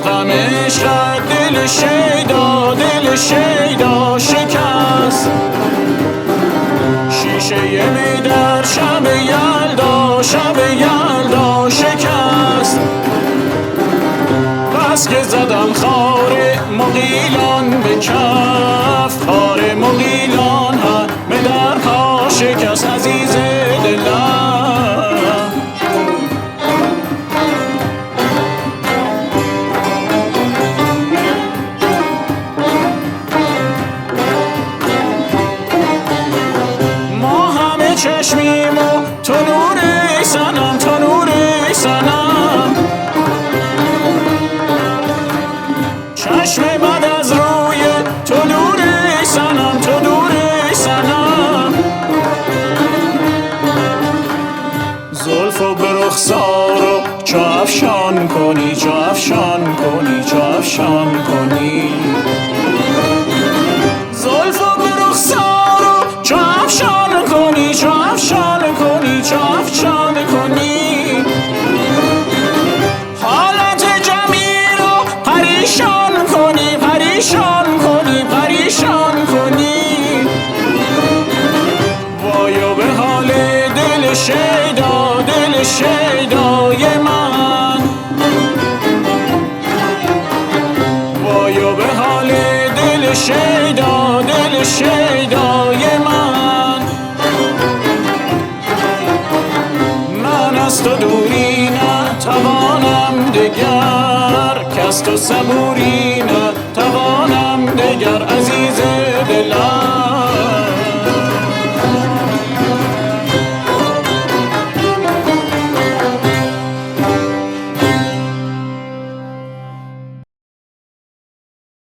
غم عشقت دل شیدا شکست. شیشه می در شب یلدا شکست. بس که زدم خار مغیلان به کف، خار مغیلان همه در پا شکست عزیز دلم. ما همه چشمیم و تو نور صنم، تو نور صنم. چشم بد از روی تو دور صنم، تو دور صنم. زلف و به رخسار و چو افشان کنی، چو افشان کنی، چو افشان کنی. زلف و به رخسار و چو افشان کنی، چو افشان کنی، چو افشان کنی. حالت جمیل و پریشان کنی، پریشان کنی، پریشان کنی. وای و به حال دل شیدا، دل شیدای من. وای و به حال دل شیدا، دل شیدای من. من از تو دوری نتوانم دگر، کز تو صبوری نتوانم دگر عزیز دلم.